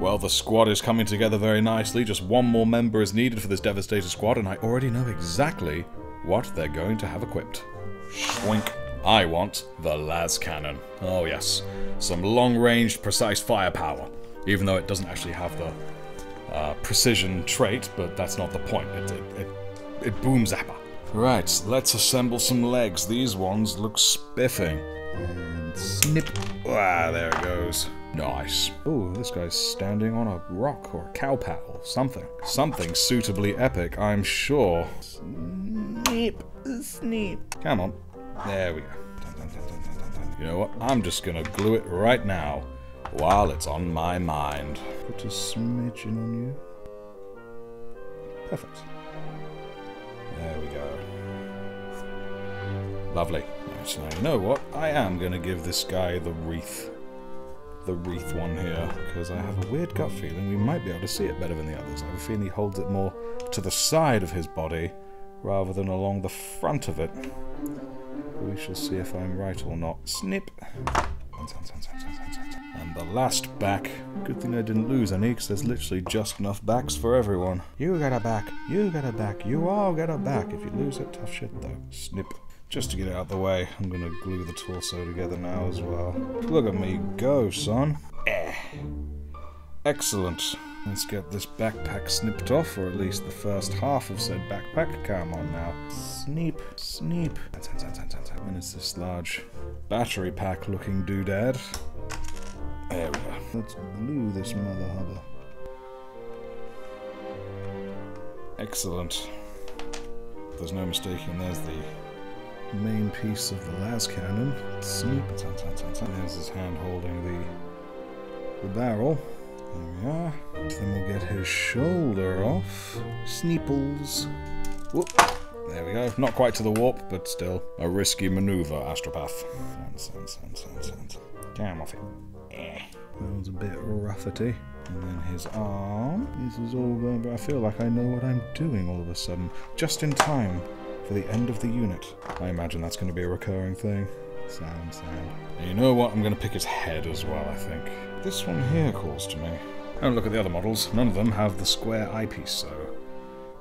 Well, the squad is coming together very nicely. Just one more member is needed for this Devastator squad, and I already know exactly what they're going to have equipped. Schwink. I want the Lascannon. Oh yes, some long-ranged, precise firepower. Even though it doesn't actually have the precision trait, but that's not the point. It boom zapper. Right, let's assemble some legs. These ones look spiffing. And snip. Ah, there it goes. Nice. Oh, this guy's standing on a rock or a cow paddle. Something. Something suitably epic, I'm sure. Snip. Snip. Come on. There we go. You know what? I'm just gonna glue it right now while it's on my mind. Put a smidgen on you. Perfect. There we go. Lovely. So now you know what? I am gonna give this guy the wreath. The wreath one here, because I have a weird gut feeling we might be able to see it better than the others. I have a feeling he holds it more to the side of his body rather than along the front of it. We shall see if I'm right or not. Snip. And the last back. Good thing I didn't lose any, because there's literally just enough backs for everyone. You got a back. You got a back. You all got a back. If you lose it, tough shit though. Snip. Just to get it out of the way, I'm gonna glue the torso together now as well. Look at me go, son. Excellent. Let's get this backpack snipped off, or at least the first half of said backpack. Come on now. Sneep, sneep. And it's this large battery pack looking doodad. There we go. Let's glue this mother hubber. Excellent. There's no mistaking, there's the main piece of the Lascannon. Sneep. There's his hand holding the barrel. There we are. Then we'll get his shoulder off. Sneeples. Whoop. There we go. Not quite to the warp, but still a risky maneuver, astropath. Come off it. That was a bit rougherty. And then his arm. This is all going, but I feel like I know what I'm doing all of a sudden. Just in time for the end of the unit. I imagine that's going to be a recurring thing. Sound. And you know what? I'm going to pick his head as well, I think. This one here calls to me. Don't look at the other models. None of them have the square eyepiece, so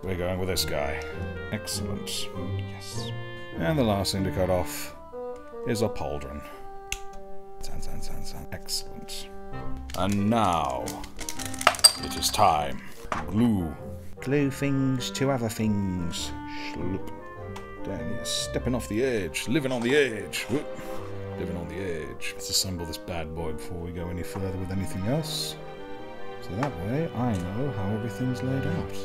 we're going with this guy. Excellent. Yes. And the last thing to cut off is a pauldron. Excellent. And now it is time. Glue. Glue things to other things. Schloop. Damn, he's stepping off the edge. Living on the edge. Whoop. Living on the edge. Let's assemble this bad boy before we go any further with anything else. So that way I know how everything's laid out.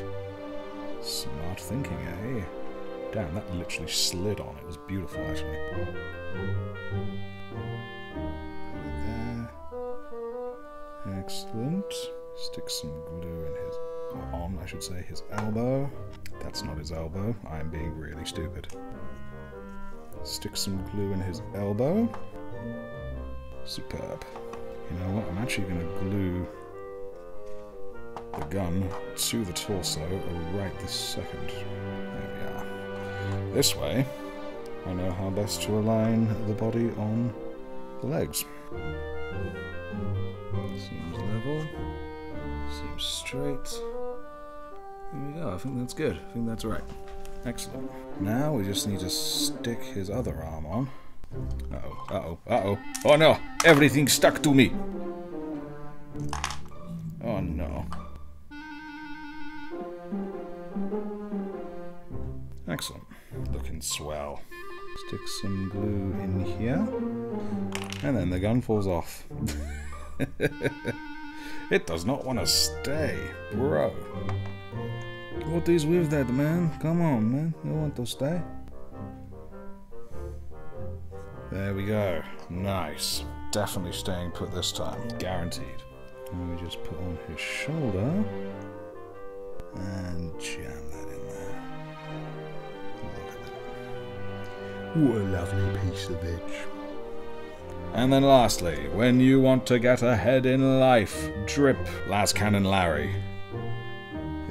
Smart thinking, eh? Damn, that literally slid on. It was beautiful, actually. There. Excellent. Stick some glue in his... on, I should say, his elbow. That's not his elbow. I am being really stupid. Stick some glue in his elbow. Superb. You know what? I'm actually going to glue the gun to the torso right this second. There we are. This way, I know how best to align the body on the legs. Seems level. Seems straight. There we go. I think that's good. I think that's right. Excellent. Now we just need to stick his other arm on. Uh-oh. Oh no! Everything stuck to me! Oh no. Excellent. Looking swell. Stick some glue in here. And then the gun falls off. It does not want to stay, bro. What is with that, man? Come on, man. You want to stay? There we go. Nice. Definitely staying put this time. Guaranteed. And we just put on his shoulder. And jam that in there. Look at that. What a lovely piece of edge. And then lastly, when you want to get ahead in life, Drip Lascannon Larry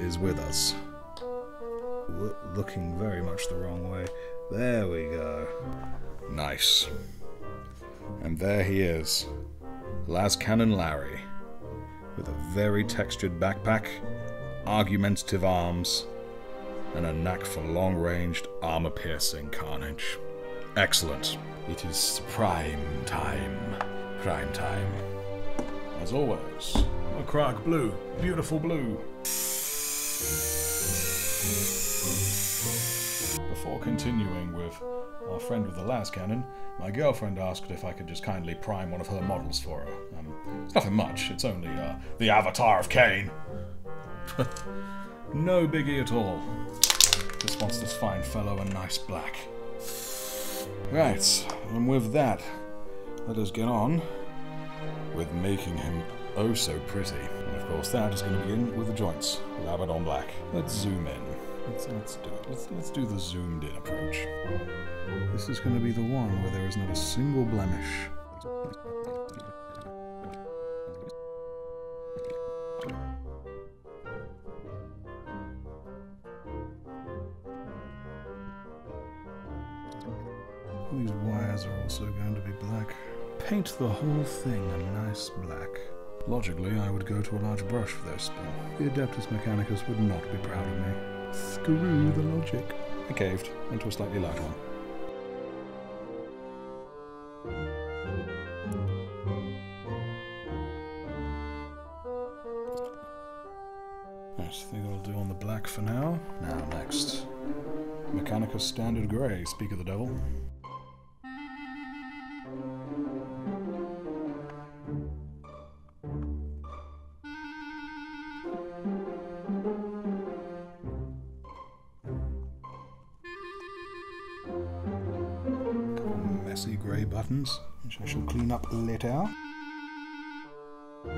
is with us. Looking very much the wrong way. There we go. Nice. And there he is. Lascannon Larry. with a very textured backpack, argumentative arms, and a knack for long-ranged, armor-piercing carnage. Excellent. It is prime time. Prime time. As always, a Krag blue. Beautiful blue. Before continuing with our friend with the Lascannon, my girlfriend asked if I could just kindly prime one of her models for her. It's nothing much, it's only the Avatar of Cain. No biggie at all. Just wants this fine fellow in nice black. Right, and with that, let us get on with making him oh so pretty. And of course that is going to begin with the joints, with Abaddon Black. Let's zoom in. Let's do it. Let's do the zoomed in approach. This is going to be the one where there is not a single blemish. These wires are also going to be black. Paint the whole thing a nice black. Logically, I would go to a large brush for this, but the Adeptus Mechanicus would not be proud of me. Screw the logic. I caved into a slightly light one. Right, I think I'll do on the black for now. Now next, Mechanicus Standard Grey, speak of the devil. Messy grey buttons, which I shall clean up later. I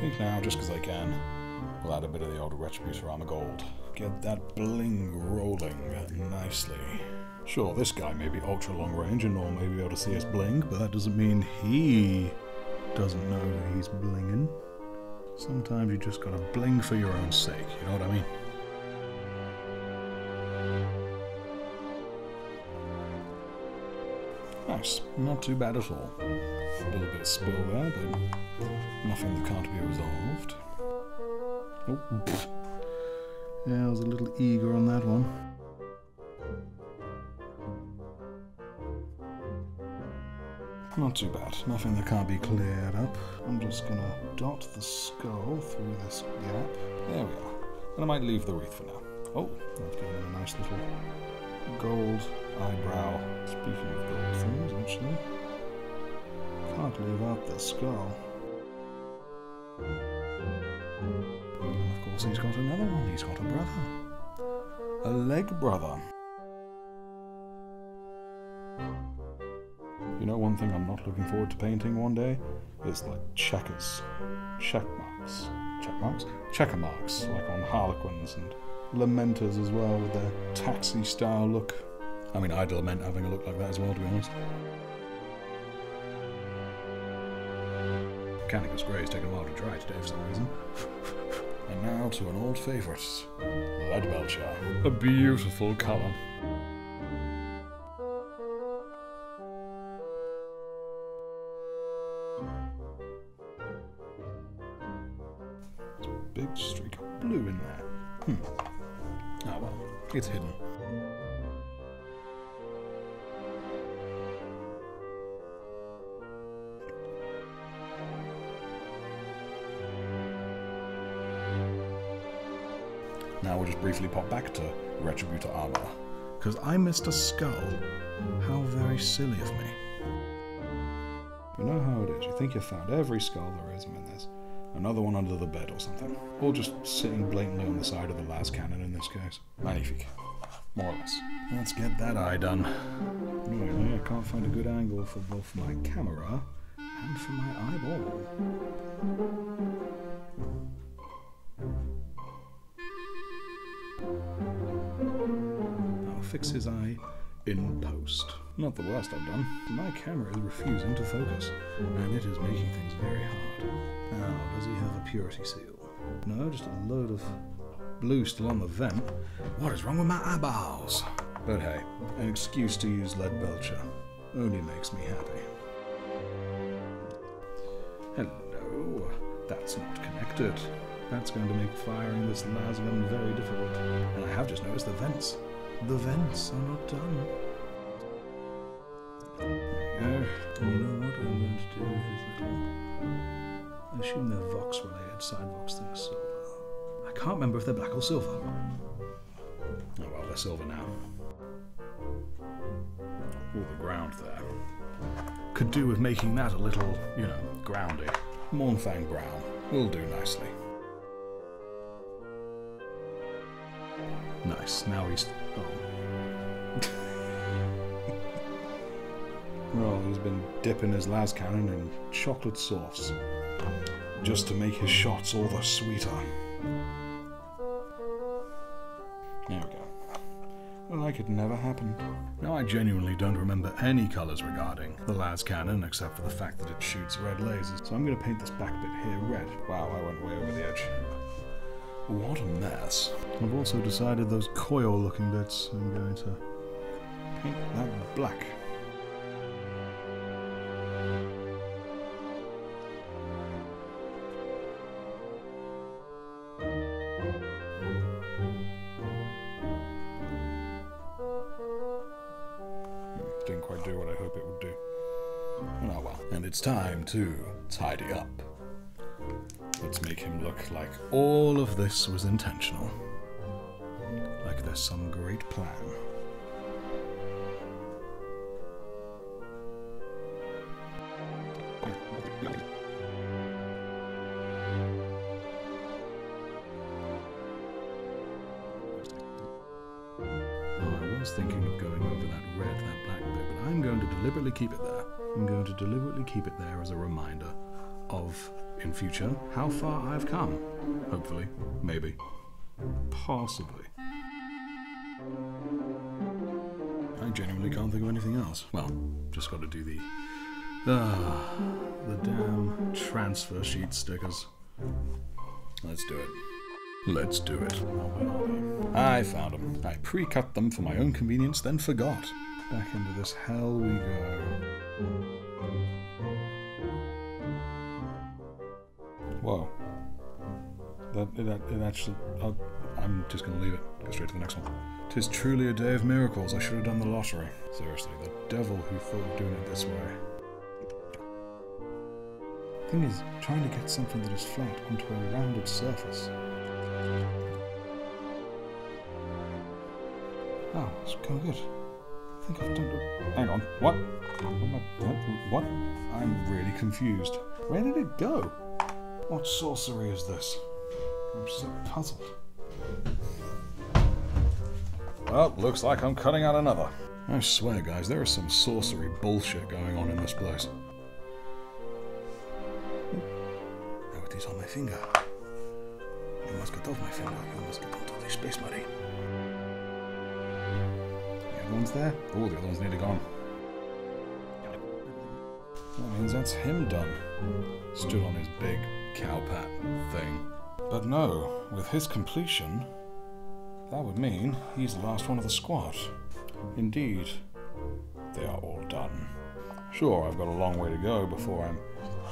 think now, just because I can, we'll add a bit of the old Retributor Armor Gold. Get that bling rolling nicely. Sure, this guy may be ultra long range and all may be able to see us bling, but that doesn't mean he doesn't know that he's blinging. Sometimes you just gotta bling for your own sake, you know what I mean? Nice, not too bad at all. A little bit of spill there, but nothing that can't be resolved. Oh, pfft. Yeah, I was a little eager on that one. Not too bad, nothing that can't be cleared up. I'm just gonna dot the skull through this gap. There we are. And I might leave the wreath for now. Oh, I've given him a nice little gold eyebrow. Speaking of gold things, actually, can't leave out the skull. And of course he's got another one, he's got a brother. A leg brother. You know, one thing I'm not looking forward to painting one day is like checkers. Check marks. Check marks? Checker marks, like on Harlequins and Lamenters as well, with their taxi style look. I mean, I'd lament having a look like that as well, to be honest. Mechanicus Grey is taking a while to dry today for some reason. And now to an old favourite, Lead Belcher. A beautiful colour. There's a big streak of blue in there. Ah well, it's hidden. Now we'll just briefly pop back to Retributor Armor, because I missed a skull. How very silly of me. You know how it is, you think you've found every skull there is, and then there's another one under the bed or something. Or just sitting blatantly on the side of the Lascannon in this case. Magnifique. More or less. Let's get that eye done. Annoyingly, I can't find a good angle for both my camera and for my eyeball. I'll fix his eye in post. Not the worst I've done. My camera is refusing to focus, and it is making things very hard. Now, does he have a purity seal? No, just a load of blue still on the vent. What is wrong with my eyeballs? But hey, an excuse to use Lead Belcher only makes me happy. Hello. That's not connected. That's going to make firing this lasgun very difficult. And I have just noticed the vents. The vents are not done. There we go. You know what I'm going to do with these little... I assume they're Vox-related, side Vox things, so... I can't remember if they're black or silver. Oh well, they're silver now. All the ground there. Could do with making that a little, you know, groundy. Mornfang brown will do nicely. Nice, now he's... oh. Well, he's been dipping his Lascannon in chocolate sauce. Just to make his shots all the sweeter. There we go. Like it never happened. Now I genuinely don't remember any colours regarding the Lascannon except for the fact that it shoots red lasers. So I'm going to paint this back bit here red. Wow, I went way over the edge. What a mess. I've also decided those coil looking bits, I'm going to paint that black. Didn't quite do what I hope it would do. Oh well. And it's time to tidy up. Let's make him look like all of this was intentional. Like there's some great plan. I was thinking of going over that red, that black bit, but I'm going to deliberately keep it there. I'm going to deliberately keep it there as a reminder of, in future, how far I've come. Hopefully. Maybe. Possibly. I genuinely can't think of anything else. Well, just got to do the damn transfer sheet stickers. Let's do it. Let's do it. I found them. I pre-cut them for my own convenience, then forgot. Back into this hell we go. Whoa. It actually... I'm just going to leave it. Go straight to the next one. 'Tis truly a day of miracles. I should have done the lottery. Seriously, the devil who thought of doing it this way. The thing is, trying to get something that is flat onto a rounded surface. Oh, it's kind of good. I think I've done it. Hang on. What? What? I'm really confused. Where did it go? What sorcery is this? I'm so puzzled. Well, looks like I'm cutting out another. I swear, guys, there is some sorcery bullshit going on in this place. Now it is on my finger. You must get off my finger. You must get onto the space money. The other one's there? Oh, the other one's nearly gone. That means that's him done. Stood on his big cowpat thing. But no, with his completion, that would mean he's the last one of the squad. Indeed, they are all done. Sure, I've got a long way to go before I'm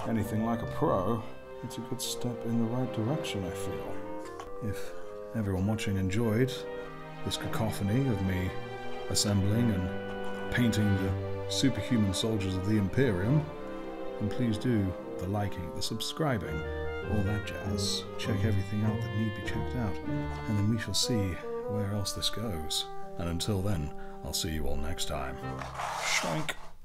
anything like a pro. It's a good step in the right direction, I feel. If everyone watching enjoyed this cacophony of me assembling and painting the superhuman soldiers of the Imperium, then please do the liking, the subscribing, all that jazz. Check everything out that need be checked out, and then we shall see where else this goes. And until then, I'll see you all next time. Schwank.